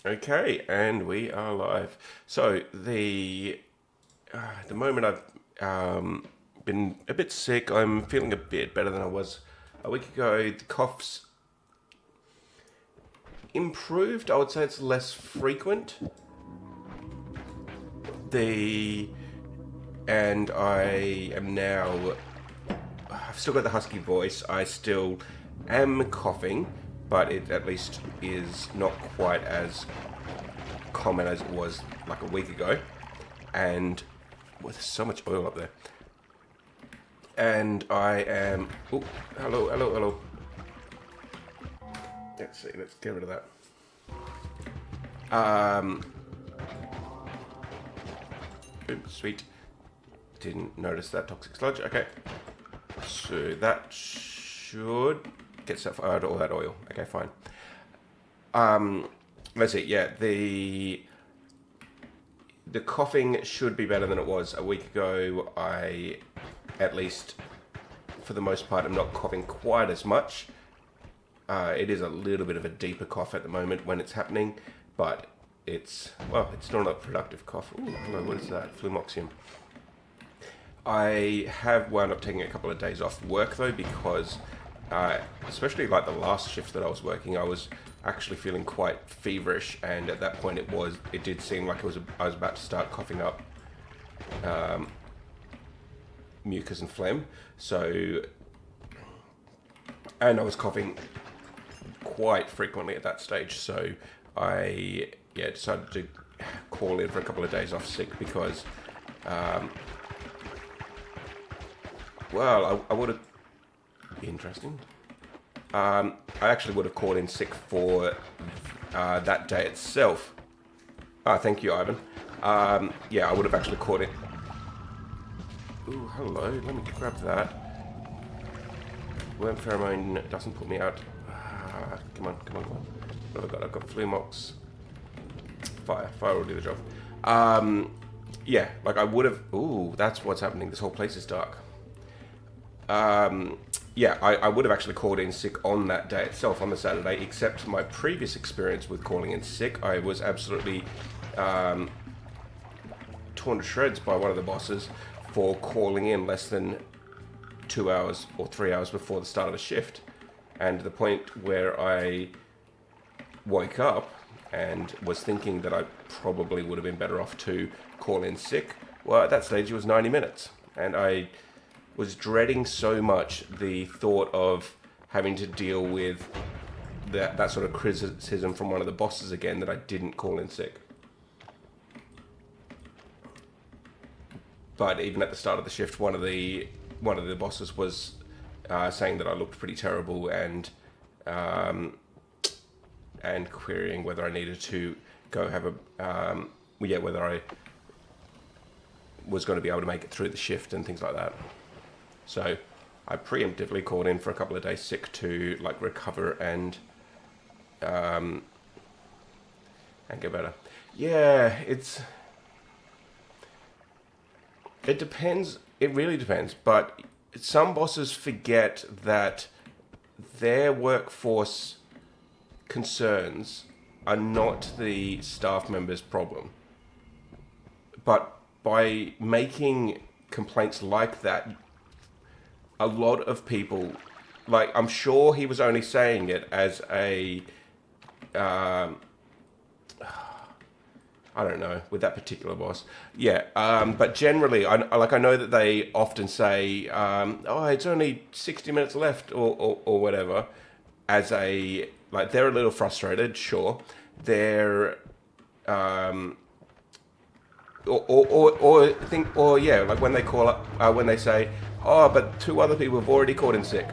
Okay, and we are live. So the moment I've been a bit sick, I'm feeling a bit better than I was a week ago. The cough's improved. I would say it's less frequent. The and I am now. I've still got the husky voice. I still am coughing, but it at least is not quite as common as it was like a week ago. And well, there's so much oil up there. And I am. Oh, hello. Let's see. Let's get rid of that. Oops, sweet. Didn't notice that toxic sludge. Okay. So that should get stuff out of all that oil. Okay, fine. Let's see. Yeah, the coughing should be better than it was a week ago. I, at least for the most part, am not coughing quite as much. It is a little bit of a deeper cough at the moment when it's happening, but it's not a productive cough. Ooh, hello, what is that? Flumoxium. I have wound up taking a couple of days off work though, because especially like the last shift that I was working, I was actually feeling quite feverish, and at that point it did seem like I was about to start coughing up mucus and phlegm. So, and I was coughing quite frequently at that stage. So I decided to call in for a couple of days off sick because I would have interesting. I actually would have called in sick for that day itself. Thank you, Ivan. I would have actually called in. Ooh, hello. Let me grab that. Worm pheromone doesn't put me out. Come on. What have I got? I've got Flumox. Fire will do the job. I would have. Ooh, that's what's happening. This whole place is dark. I would have actually called in sick on that day itself, on the Saturday, except my previous experience with calling in sick, I was absolutely torn to shreds by one of the bosses for calling in less than 2 hours or 3 hours before the start of the shift. And the point where I woke up and was thinking that I probably would have been better off to call in sick, well, at that stage it was 90 minutes. And I was dreading so much the thought of having to deal with that sort of criticism from one of the bosses again that I didn't call in sick. But even at the start of the shift, one of the bosses was saying that I looked pretty terrible and querying whether I needed to go have whether I was going to be able to make it through the shift and things like that. So I preemptively called in for a couple of days sick to recover and get better. Yeah, it depends. It really depends. But some bosses forget that their workforce concerns are not the staff member's problem. But by making complaints like that, a lot of people, I'm sure he was only saying it as a, I don't know, with that particular boss. Yeah, but generally, I know that they often say, it's only 60 minutes left or whatever, as a, they're a little frustrated, sure. They're, when they call up, when they say, but 2 other people have already called in sick.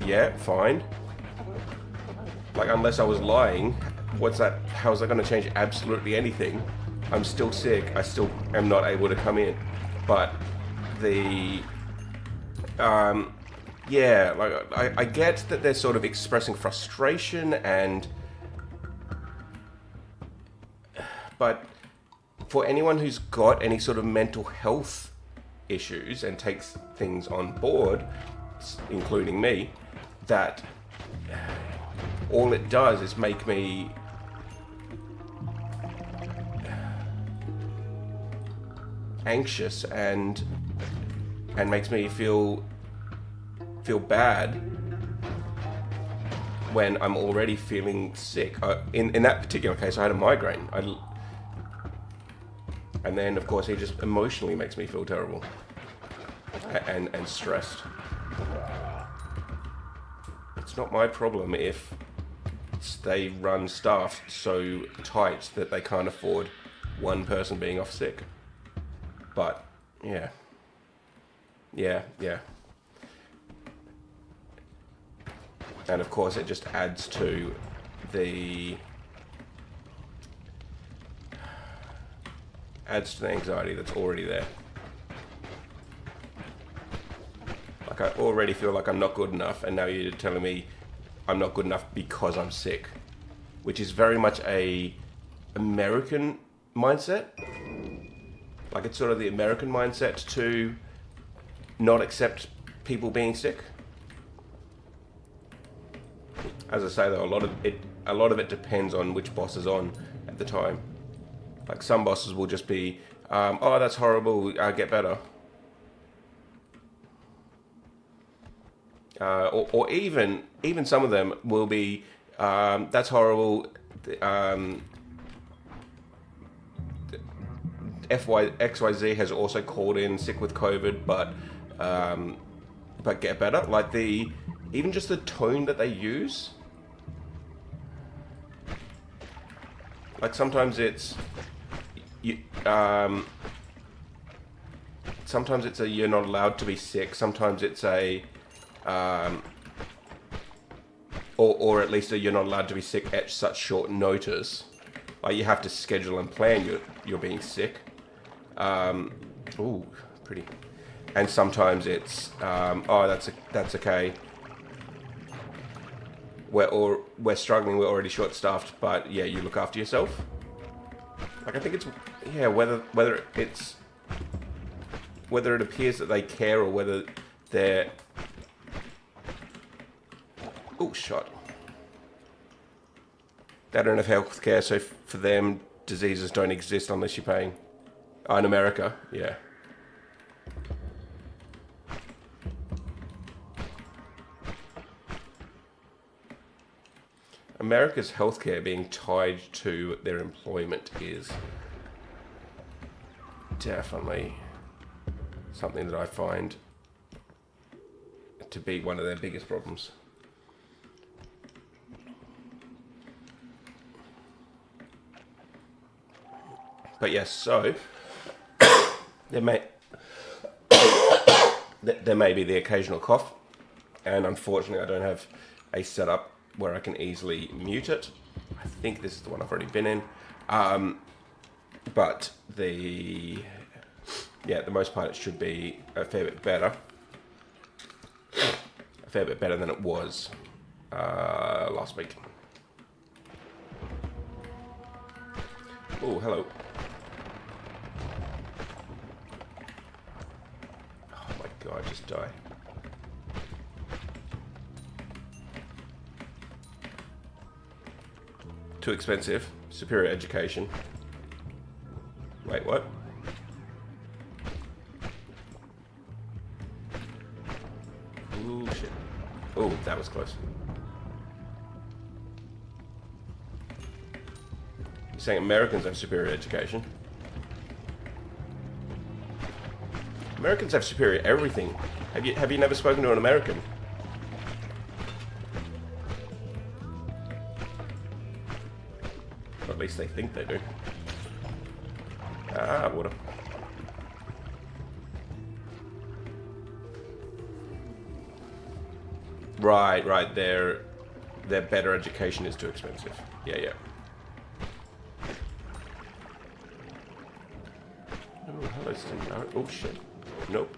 Yeah, fine. Unless I was lying, what's that? How is that going to change absolutely anything? I'm still sick. I still am not able to come in. But I get that they're sort of expressing frustration but for anyone who's got any sort of mental health issues and takes things on board, including me, that all it does is make me anxious and makes me feel bad when I'm already feeling sick. In that particular case, I had a migraine. And then, of course, he just emotionally makes me feel terrible and stressed. It's not my problem if they run staff so tight that they can't afford one person being off sick. But, yeah. And of course it just adds to the anxiety that's already there. Like, I already feel like I'm not good enough, and now you're telling me I'm not good enough because I'm sick, which is very much a American mindset. Like, it's sort of the American mindset to not accept people being sick. As I say, though, a lot of it depends on which boss is on at the time. Like, some bosses will just be, oh, that's horrible, get better. Or even some of them will be, that's horrible, XYZ has also called in sick with COVID, but get better. Like, even just the tone that they use. Like, sometimes it's you're not allowed to be sick. Sometimes it's or at least you're not allowed to be sick at such short notice. Like, you have to schedule and plan you're being sick. Ooh, pretty. And sometimes it's oh, that's okay. We're struggling. We're already short-staffed, but yeah, you look after yourself. Like, I think it's whether it appears that they care or whether they're shot. They don't have healthcare, so for them, diseases don't exist unless you're paying. Oh, in America, yeah. America's healthcare being tied to their employment is definitely something that I find to be one of their biggest problems. But yes, so there may be the occasional cough, and unfortunately I don't have a setup where I can easily mute it. I think this is the one I've already been in. But the most part it should be a fair bit better. A fair bit better than it was last week. Oh, hello. Oh my god, just die. Too expensive. Superior education. Wait, what? Ooh, shit. Oh, that was close. You're saying Americans have superior education? Americans have superior everything. Have you never spoken to an American? At least they think they do. Ah, water. Right. Their better education is too expensive. Yeah. Oh, hello, Steve. Oh, shit. Nope.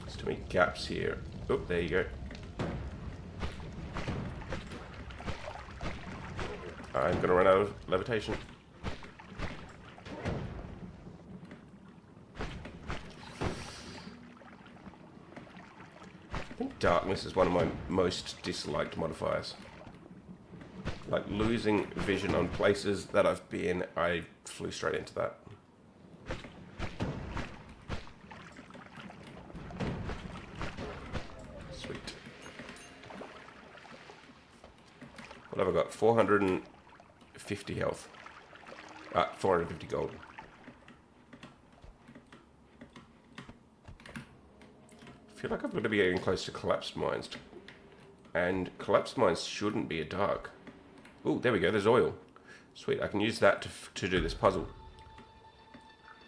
There's too many gaps here. Oh, there you go. I'm gonna run out of levitation. I think darkness is one of my most disliked modifiers. like losing vision on places that I've been. I flew straight into that. Sweet. What have I got? 450 health. 450 gold. I feel like I'm going to be getting close to collapsed mines. And collapsed mines shouldn't be a dark. Oh, there we go. There's oil. Sweet. I can use that to do this puzzle.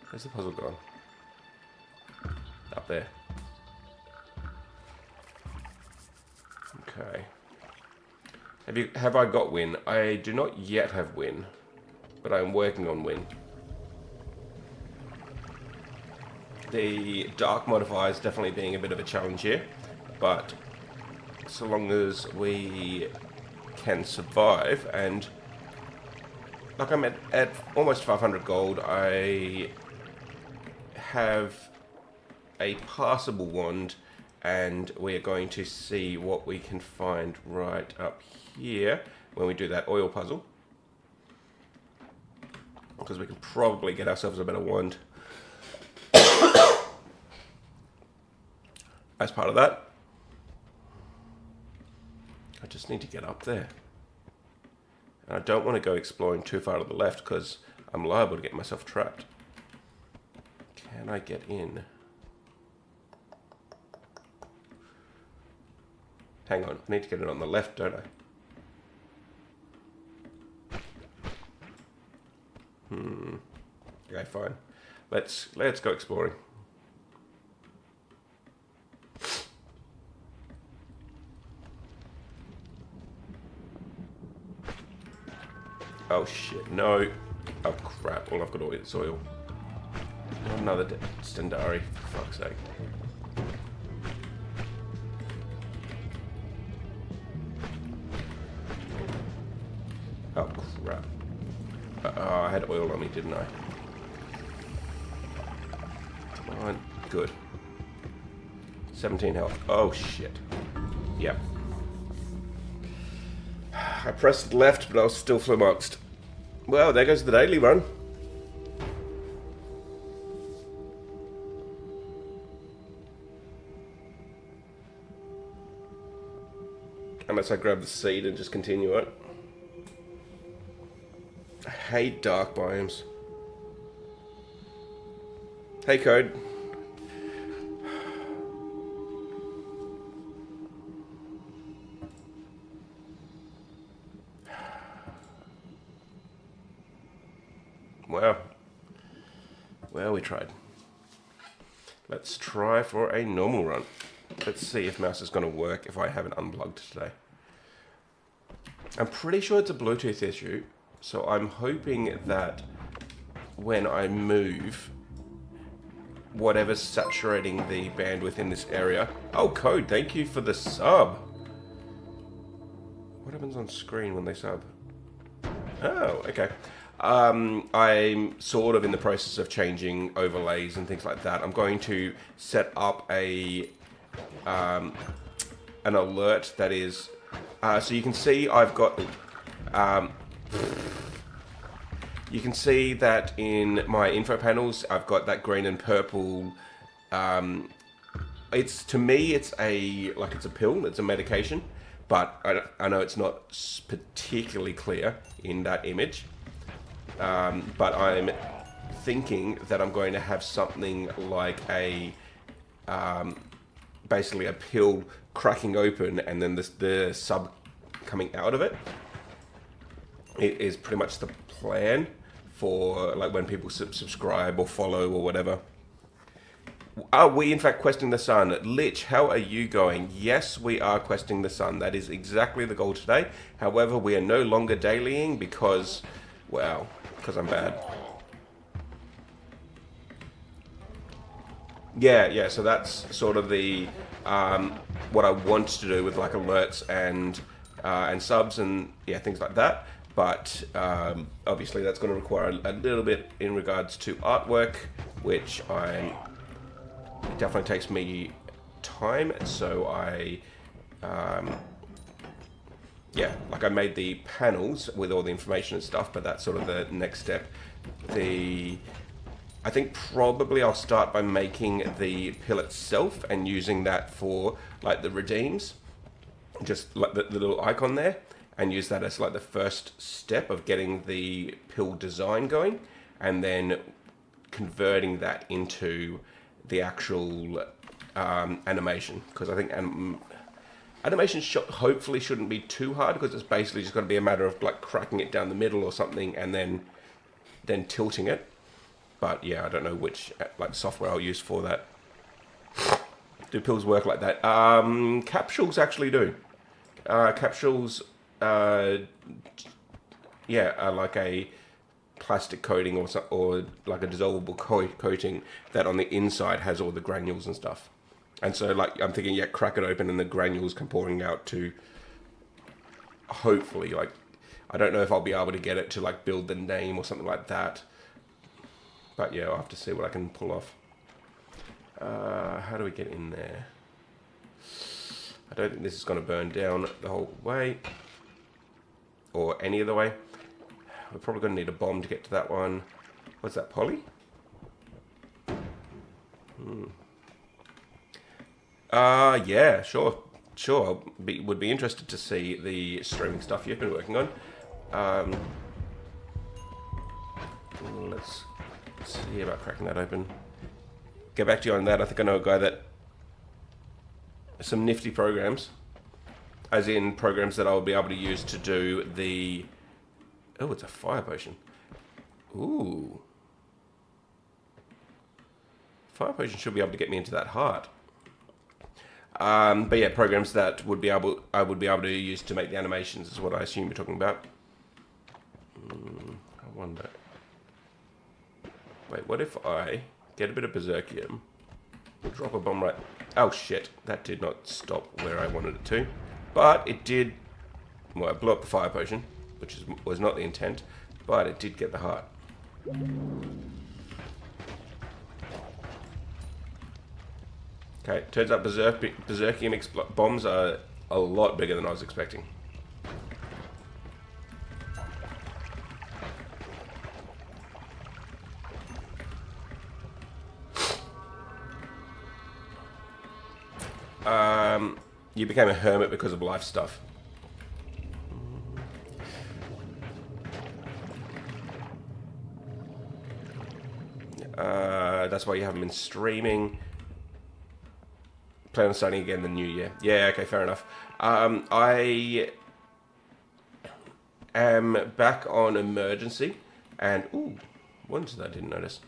Where's the puzzle gone? Up there. Okay. Have I got win? I do not yet have win, but I'm working on win. The dark modifier is definitely being a bit of a challenge here, but so long as we can survive, and like I'm at almost 500 gold, I have a passable wand, and we are going to see what we can find right up here when we do that oil puzzle, because we can probably get ourselves a better wand as part of that. I just need to get up there. And I don't want to go exploring too far to the left because I'm liable to get myself trapped. Can I get in? Hang on, I need to get it on the left, don't I? Okay, fine. Let's go exploring. Oh shit, no. Oh crap, all I've got to eat is oil. Not another Stendari, for fuck's sake. Oh crap. I had oil on me, didn't I? Come on, good. 17 health. Oh shit. Yep. I pressed left, but I was still flummoxed. Well, there goes the daily run. Unless I grab the seed and just continue it. I hate dark biomes. Hey, Code. Wow. Well, we tried. Let's try for a normal run. Let's see if mouse is going to work if I have it unplugged today. I'm pretty sure it's a Bluetooth issue, so I'm hoping that when I move, whatever's saturating the bandwidth in this area... Oh, Code, thank you for the sub. What happens on screen when they sub? Oh, okay. I'm sort of in the process of changing overlays and things like that. I'm going to set up an alert that is... so you can see I've got... you can see that in my info panels, I've got that green and purple... to me, it's a pill, it's a medication. But I know it's not particularly clear in that image. But I'm thinking that I'm going to have something like basically a pill cracking open and then the sub coming out of it. It is pretty much the plan for like when people subscribe or follow or whatever. Are we in fact questing the sun? Lich, how are you going? Yes, we are questing the sun. That is exactly the goal today. However, we are no longer dailying because, well, because I'm bad. Yeah, so that's sort of the what I want to do with like alerts and subs and yeah, things like that. But obviously that's going to require a little bit in regards to artwork, which it definitely takes me time. So yeah, like I made the panels with all the information and stuff, but that's sort of the next step. I think probably I'll start by making the pill itself and using that for like the redeems, just like the little icon there, and use that as like the first step of getting the pill design going, and then converting that into the actual animation, because I think animation hopefully shouldn't be too hard, because it's basically just got to be a matter of like cracking it down the middle or something and then tilting it. But yeah, I don't know which like software I'll use for that. Do pills work like that? Capsules actually do. Capsules, yeah, are like a plastic coating or like a dissolvable coating that on the inside has all the granules and stuff. And so like I'm thinking, yeah, crack it open and the granules come pouring out to hopefully, like, I don't know if I'll be able to get it to like build the name or something like that. But yeah, I'll have to see what I can pull off. How do we get in there? I don't think this is going to burn down the whole way. Or any other way. We're probably going to need a bomb to get to that one. What's that, poly? Yeah, sure. Sure, would be interested to see the streaming stuff you've been working on. Let's see about cracking that open. Get back to you on that. I think I know a guy that... Some nifty programs. As in programs that I'll be able to use to do the... Oh, it's a fire potion. Ooh. Fire potion should be able to get me into that heart. But yeah, programs that I would be able to use to make the animations is what I assume you're talking about. I wonder... Wait, what if I get a bit of berserkium, drop a bomb right... Oh shit, that did not stop where I wanted it to. But it did... Well, it blew up the fire potion, which was not the intent, but it did get the heart. Okay, turns out berserkium bombs are a lot bigger than I was expecting. You became a hermit because of life stuff. That's why you haven't been streaming. Plan on starting again in the new year. Yeah, okay, fair enough. I am back on emergency, and ooh, ones that I didn't notice.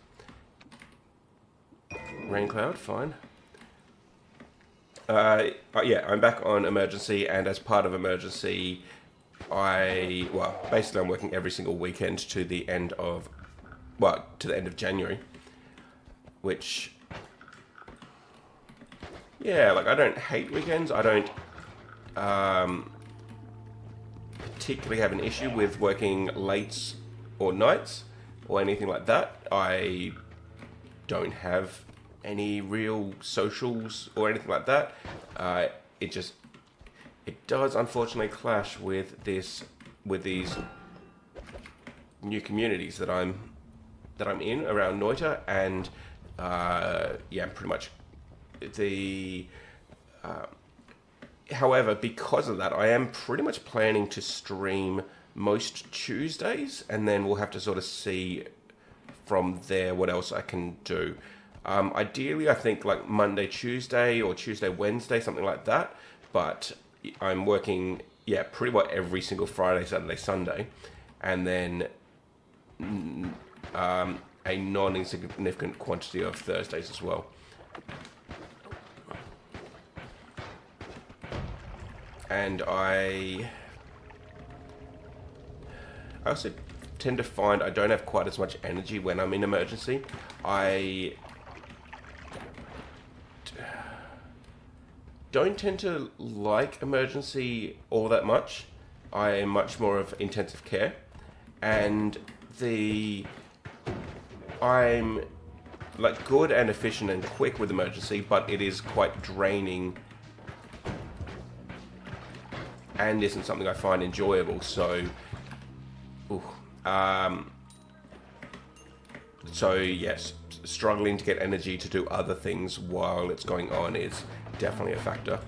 Rain cloud, fine. Yeah, I'm back on emergency, and as part of emergency, basically I'm working every single weekend to the end of January, which, yeah, like I don't hate weekends. I don't particularly have an issue with working late or nights or anything like that. I don't have any real socials or anything like that. It does unfortunately clash with these new communities that I'm in around Noita, and yeah, pretty much however, because of that, I am pretty much planning to stream most Tuesdays, and then we'll have to sort of see from there what else I can do. Ideally, I think like Monday, Tuesday, or Tuesday, Wednesday, something like that. But I'm working, yeah, pretty well every single Friday, Saturday, Sunday. And then a non-insignificant quantity of Thursdays as well. And I also tend to find I don't have quite as much energy when I'm in emergency. I don't tend to like emergency all that much. I am much more of intensive care, and I'm like good and efficient and quick with emergency, but it is quite draining and isn't something I find enjoyable. So, ooh, so yes, struggling to get energy to do other things while it's going on is definitely a factor.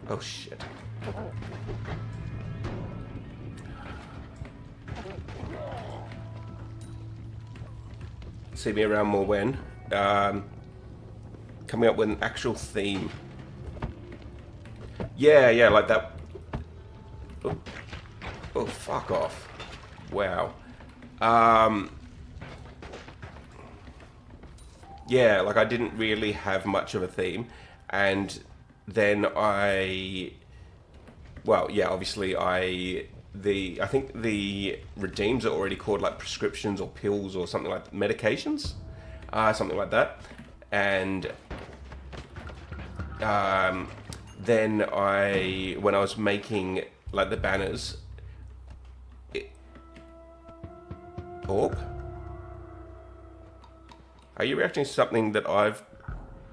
Oh shit. See me around more when? Coming up with an actual theme. Yeah, like that. Oh, fuck off. Wow. Yeah, like I didn't really have much of a theme, and then well, yeah, obviously I think the redeems are already called like prescriptions or pills or something like medications, something like that, and then when I was making like the banners, orb. Are you reacting to something that I've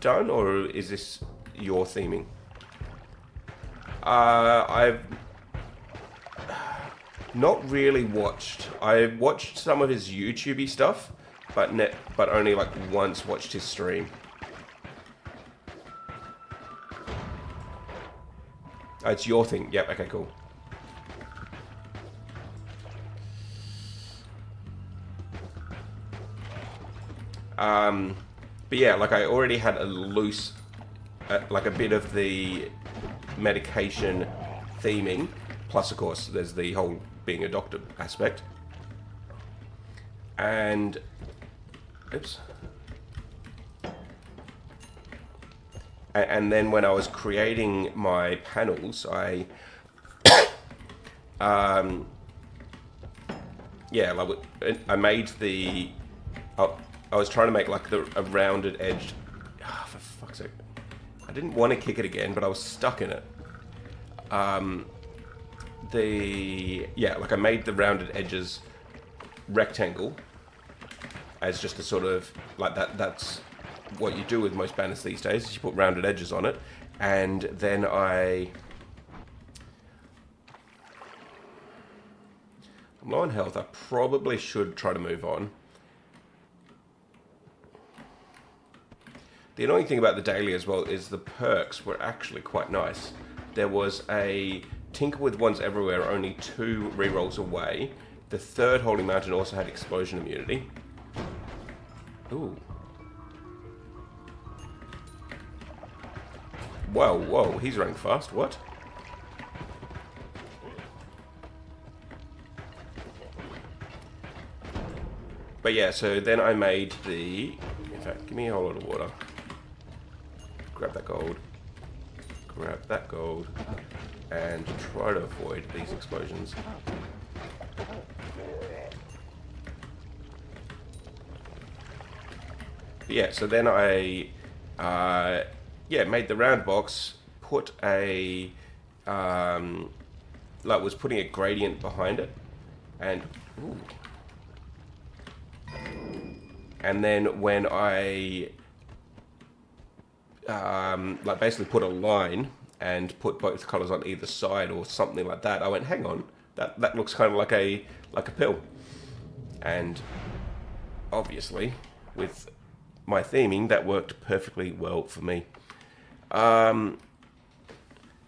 done, or is this your theming? I've not really watched. I watched some of his YouTube-y stuff, but only like once watched his stream. Oh, it's your thing. Yep. Okay. Cool. But yeah, like I already had a loose, like a bit of the medication theming, plus of course there's the whole being a doctor aspect. And, oops. And then when I was creating my panels, I, yeah, like I made the, I was trying to make like a rounded edged. Oh, for fuck's sake! I didn't want to kick it again, but I was stuck in it. Yeah, like I made the rounded edges rectangle as just a sort of like that. That's what you do with most banners these days. Is you put rounded edges on it, and then I'm low on health. I probably should try to move on. The annoying thing about the daily as well is the perks were actually quite nice. There was a Tinker with Wands Everywhere, only 2 rerolls away. The third Holy Mountain also had explosion immunity. Ooh. Whoa, he's running fast. What? But yeah, so then I made the... In fact, give me a whole lot of water. Grab that gold. Grab that gold. And try to avoid these explosions. But yeah, so then I... made the round box, put a, like was putting a gradient behind it, and, ooh. And then when I, like basically put a line and put both colors on either side or something like that, I went, hang on, that looks kind of like a pill. And obviously, with my theming, that worked perfectly well for me.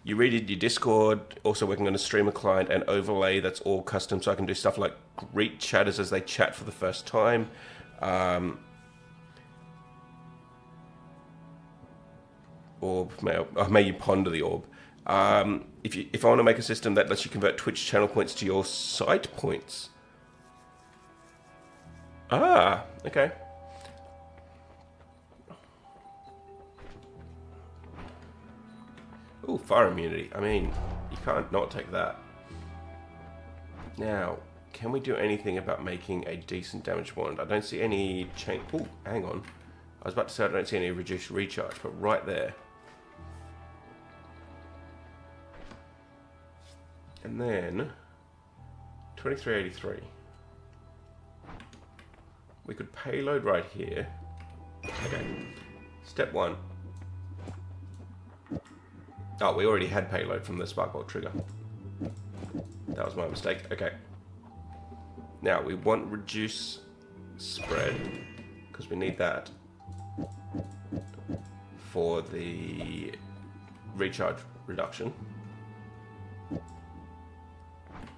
You redid your Discord, also working on a streamer client and overlay that's all custom, so I can do stuff like greet chatters as they chat for the first time. Orb, may you ponder the orb. If I want to make a system that lets you convert Twitch channel points to your site points. Ah, okay. Ooh, fire immunity. I mean, you can't not take that. Now, can we do anything about making a decent damage wand? I don't see any chain... Ooh, hang on. I was about to say I don't see any reduced recharge, but right there. And then... 2383. We could payload right here. Okay. Step 1. Oh, we already had payload from the Sparkbolt trigger. That was my mistake. Okay. Now, we want reduce spread, because we need that for the recharge reduction.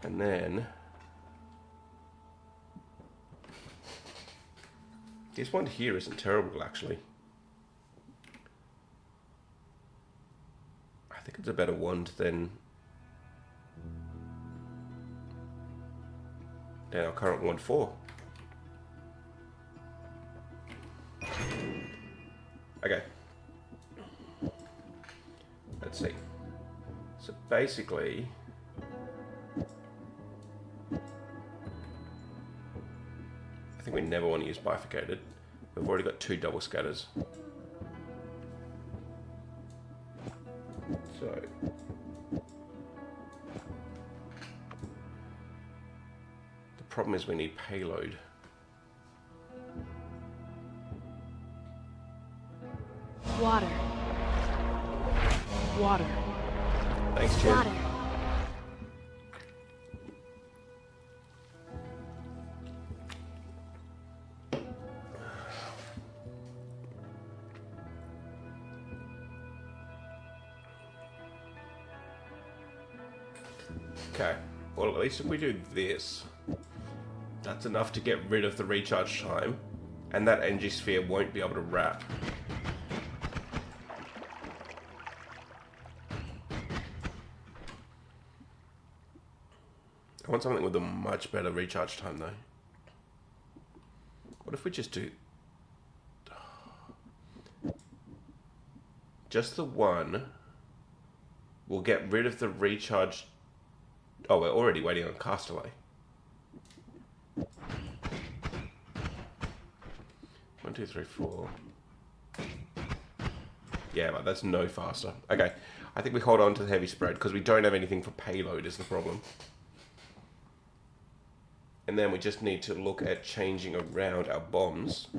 And then this one here isn't terrible, actually. I think it's a better wand than our current wand 4. Okay. Let's see. So basically, I think we never want to use bifurcated. We've already got 2 double scatters. So the problem is we need payload. Water. Water. Thanks, Jim. Water. Okay, well at least if we do this, that's enough to get rid of the recharge time, and that energy sphere won't be able to wrap. I want something with a much better recharge time though. What if we just do just the one? We'll get rid of the recharge. Oh, we're already waiting on Castaway. 1, 2, 3, 4. Yeah, but that's no faster. Okay, I think we hold on to the heavy spread because we don't have anything for payload is the problem. And then we just need to look at changing around our bombs